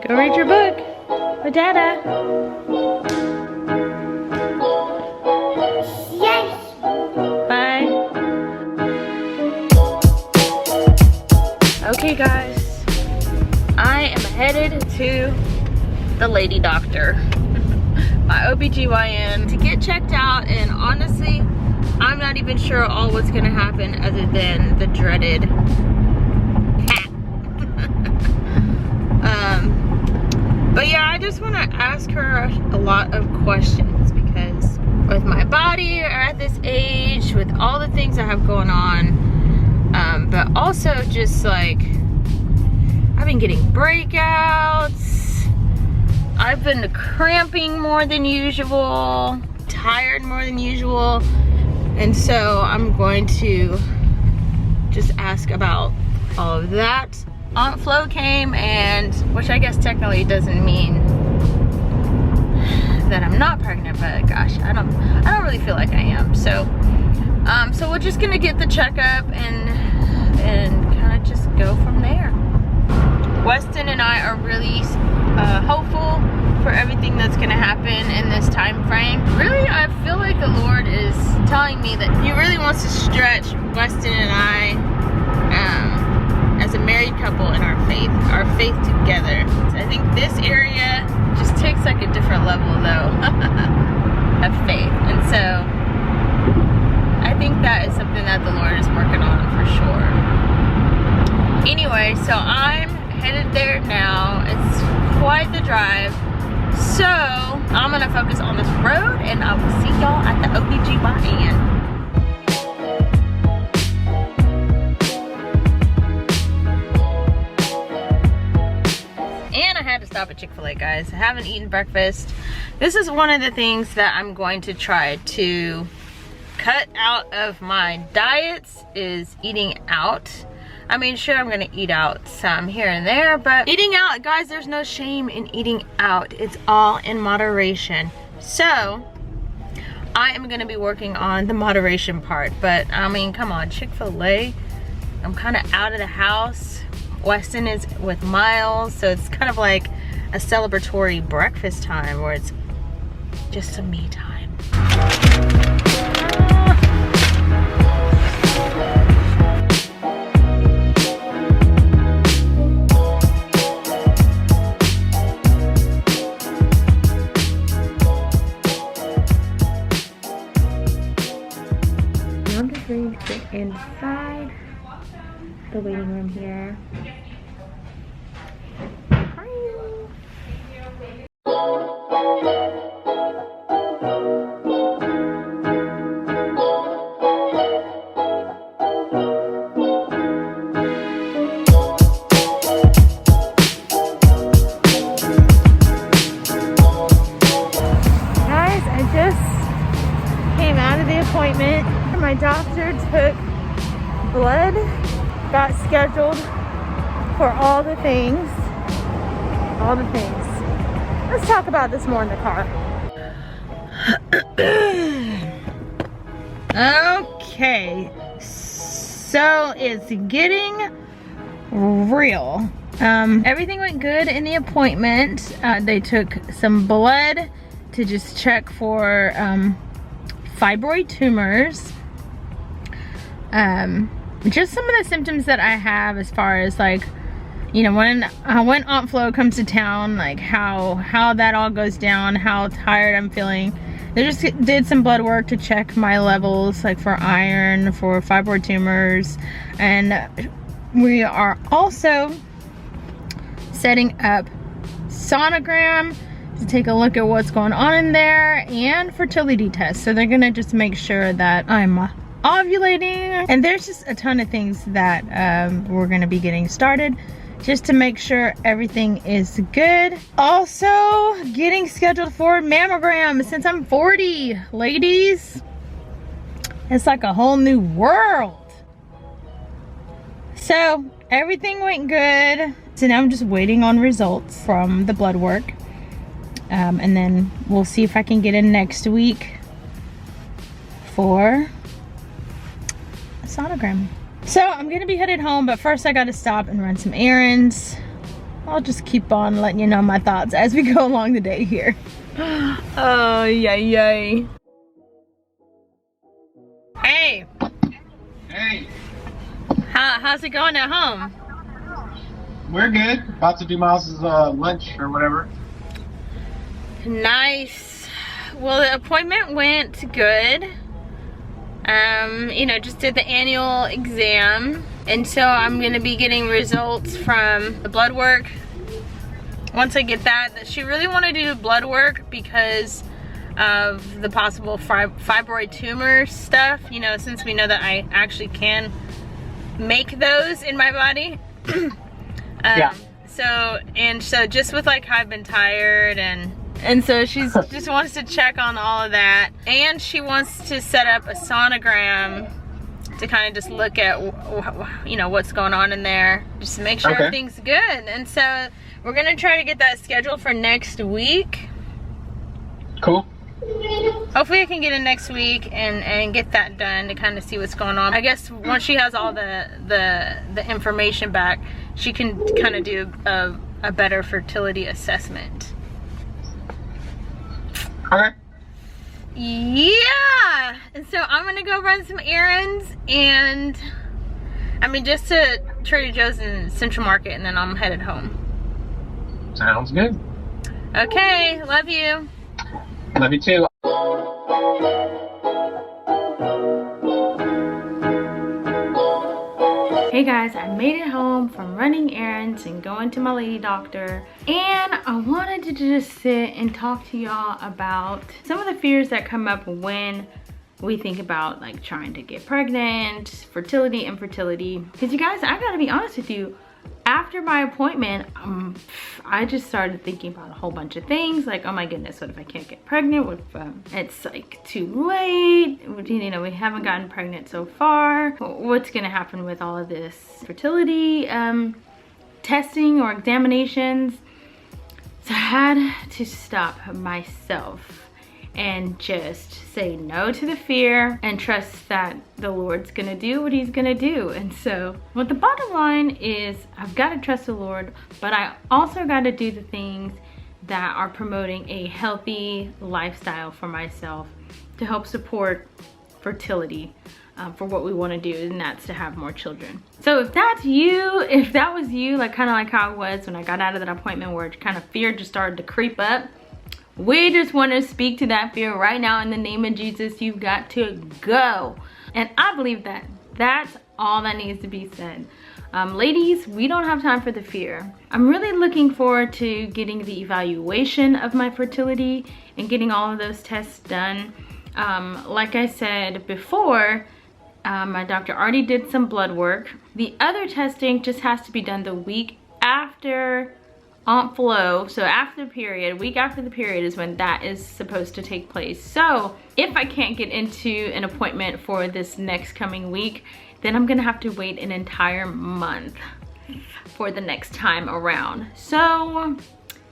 Go read your book with Dada. Yes. Bye. Okay guys, I am headed to the lady doctor, my OBGYN, to get checked out, and honestly, I'm not even sure all what's gonna happen other than the dreaded cat. But yeah, I just wanna ask her a lot of questions because with my body at this age, with all the things I have going on, but also just like, I've been getting breakouts, I've been cramping more than usual, tired more than usual, and so I'm going to just ask about all of that. Aunt Flo came, and which I guess technically doesn't mean that I'm not pregnant, but gosh, I don't really feel like I am. So so we're just gonna get the checkup and kind of just go from there. Weston and I are really hopeful for everything that's gonna happen in this time frame. Really, I feel like the Lord is telling me that He really wants to stretch Weston and I as a married couple in our faith together. So I think this area just takes like a different level though of faith, and so I think that is something that the Lord is working on for sure. Anyway, so I'm headed there now. It's quite the drive. So I'm gonna focus on this road, and I will see y'all at the OBGYN. And I had to stop at Chick-fil-A, guys. I haven't eaten breakfast. This is one of the things that I'm going to try to cut out of my diets, is eating out. I mean, sure, I'm gonna eat out some here and there, but eating out, guys, there's no shame in eating out. It's all in moderation. So I am gonna be working on the moderation part, but I mean, come on, Chick-fil-A, I'm kind of out of the house. Weston is with Miles, so it's kind of like a celebratory breakfast time where it's just some me time. I'm just ready to get inside the waiting room here. Guys, I just came out of the appointment. My doctor took blood, got scheduled for all the things. Let's talk about this more in the car. Okay, so it's getting real. Everything went good in the appointment. They took some blood to just check for fibroid tumors. Just some of the symptoms that I have, as far as like, you know, when Aunt Flo comes to town, like how that all goes down, how tired I'm feeling. They just did some blood work to check my levels, like for iron, for fibroid tumors, and we are also setting up sonogram to take a look at what's going on in there, and fertility tests. So they're gonna just make sure that I'm ovulating, and there's just a ton of things that we're gonna be getting started just to make sure everything is good. Also getting scheduled for mammogram since I'm 40, ladies. It's like a whole new world. So everything went good. So now I'm just waiting on results from the blood work. And then we'll see if I can get in next week for a sonogram. So I'm gonna be headed home, but first I gotta stop and run some errands. I'll just keep on letting you know my thoughts as we go along the day here. Oh, yay. Hey. Hey. How's it going at home? We're good. About to do Miles's lunch or whatever. Nice. Well, the appointment went good. You know, just did the annual exam. And so I'm gonna be getting results from the blood work. Once I get that, she really wanted to do blood work because of the possible fibroid tumor stuff, you know, since we know that I actually can make those in my body. Yeah. So just with like how I've been tired and so she's just wants to check on all of that, and she wants to set up a sonogram to kind of just look at, you know, what's going on in there, just to make sure everything's good. And so we're gonna try to get that scheduled for next week. Cool. Hopefully I can get in next week and get that done to kind of see what's going on. I guess once she has all the information back, she can kind of do a better fertility assessment. Okay. Yeah, and so I'm gonna go run some errands, and I mean just to Trader Joe's in Central Market, and then I'm headed home. Sounds good. Okay, love you. Love you too. Hey guys, I made it home from running errands and going to my lady doctor, and I wanted to just sit and talk to y'all about some of the fears that come up when we think about like trying to get pregnant, fertility, infertility. Because you guys, I gotta be honest with you, after my appointment, I just started thinking about a whole bunch of things, like, oh my goodness, what if I can't get pregnant? What if it's like too late? You know, we haven't gotten pregnant so far. What's gonna happen with all of this fertility testing or examinations? So I had to stop myself and just say no to the fear and trust that the Lord's gonna do what he's gonna do. And so what the bottom line is, I've got to trust the Lord, but I also got to do the things that are promoting a healthy lifestyle for myself to help support fertility for what we want to do, and that's to have more children. So if that's you, if that was you, like kind of like how it was when I got out of that appointment where kind of fear just started to creep up, we just want to speak to that fear right now in the name of Jesus. You've got to go. And I believe that that's all that needs to be said. Ladies, we don't have time for the fear. I'm really looking forward to getting the evaluation of my fertility and getting all of those tests done. Like I said before, my doctor already did some blood work. The other testing just has to be done the week after Aunt Flo, so after the period, week after the period is when that is supposed to take place. So if I can't get into an appointment for this next coming week, then I'm gonna have to wait an entire month for the next time around. So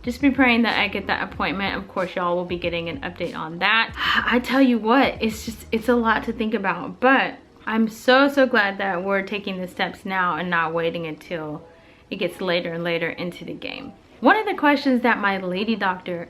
just be praying that I get that appointment. Of course, y'all will be getting an update on that. I tell you what, it's a lot to think about, but I'm so glad that we're taking the steps now and not waiting until it gets later and later into the game. One of the questions that my lady doctor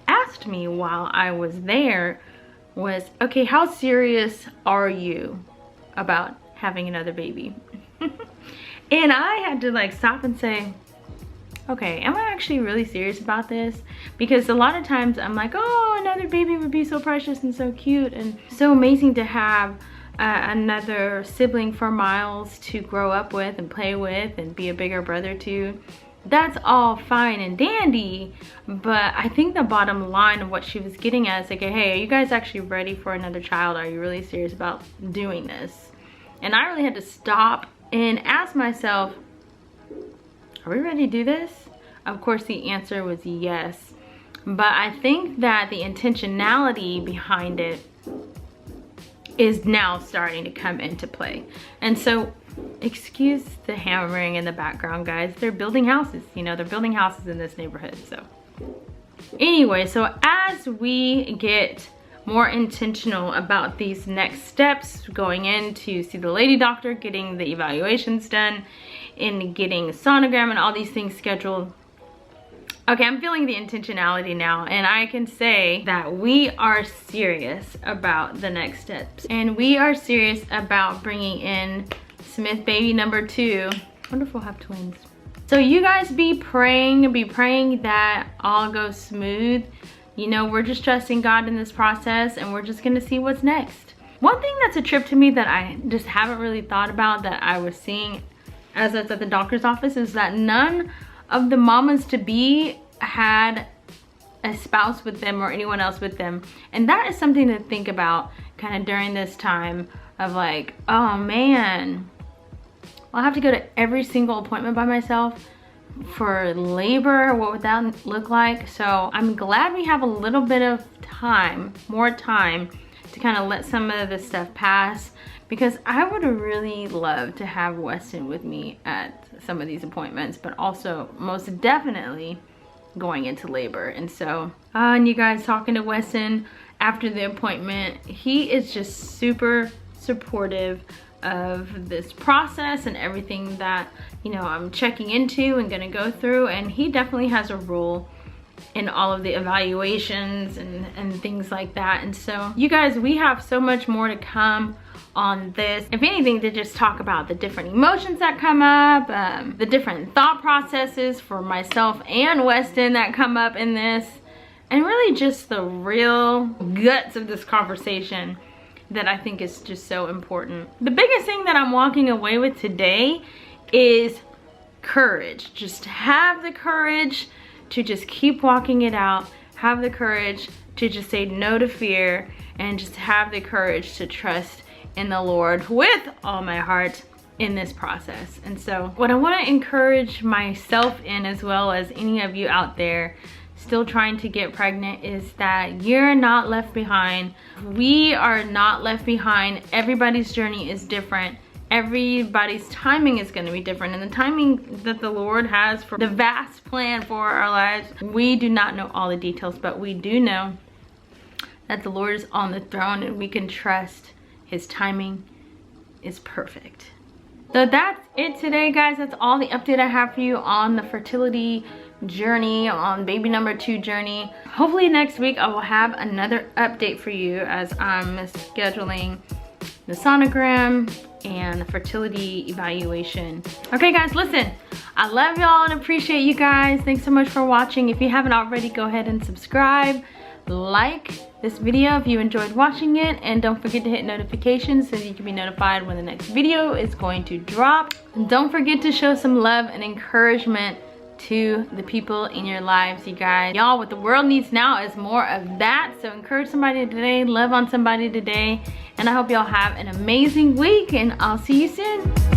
asked me while I was there was, okay, how serious are you about having another baby? And I had to like stop and say, okay, am I actually really serious about this? Because a lot of times I'm like, oh, another baby would be so precious and so cute and so amazing to have another sibling for Miles to grow up with and play with and be a bigger brother to. That's all fine and dandy, but I think the bottom line of what she was getting at is like, hey, are you guys actually ready for another child? Are you really serious about doing this? And I really had to stop and ask myself, are we ready to do this? Of course the answer was yes, but I think that the intentionality behind it is now starting to come into play. And so, excuse the hammering in the background, guys. They're building houses, you know, they're building houses in this neighborhood. So anyway, so as we get more intentional about these next steps, going in to see the lady doctor, getting the evaluations done, in getting a sonogram and all these things scheduled. Okay, I'm feeling the intentionality now, and I can say that we are serious about the next steps, and we are serious about bringing in Smith baby number 2. I wonder if we'll have twins. So you guys be praying that all goes smooth. You know, we're just trusting God in this process, and we're just gonna see what's next. One thing that's a trip to me that I just haven't really thought about, that I was seeing as I was at the doctor's office, is that none of the mamas to be had a spouse with them or anyone else with them. And that is something to think about kind of during this time of like, oh man, I'll have to go to every single appointment by myself for labor. What would that look like? So I'm glad we have a little bit of time, more time, to kind of let some of this stuff pass, because I would really love to have Weston with me at some of these appointments, but also most definitely going into labor. And so, and you guys, talking to Weston after the appointment, he is just super supportive of this process and everything that, you know, I'm checking into and gonna go through, and he definitely has a role in all of the evaluations and things like that. And so you guys, we have so much more to come on this. If anything, to just talk about the different emotions that come up, the different thought processes for myself and Weston that come up in this, and really just the real guts of this conversation that I think is just so important. The biggest thing that I'm walking away with today is courage. Just have the courage to just keep walking it out, have the courage to just say no to fear, and just have the courage to trust in the Lord with all my heart in this process. And so what I want to encourage myself in, as well as any of you out there still trying to get pregnant, is that you're not left behind. We are not left behind. Everybody's journey is different. Everybody's timing is going to be different, and the timing that the Lord has for the vast plan for our lives, we do not know all the details, but we do know that the Lord is on the throne, and we can trust his timing is perfect. So that's it today, guys. That's all the update I have for you on the fertility journey, on baby number 2 journey. Hopefully next week I will have another update for you as I'm scheduling the sonogram and the fertility evaluation. Okay guys, listen, I love y'all and appreciate you guys. Thanks so much for watching. If you haven't already, go ahead and subscribe, like this video if you enjoyed watching it, and don't forget to hit notifications so you can be notified when the next video is going to drop. And don't forget to show some love and encouragement to the people in your lives, you guys. Y'all, what the world needs now is more of that. So encourage somebody today, love on somebody today, and I hope y'all have an amazing week, and I'll see you soon.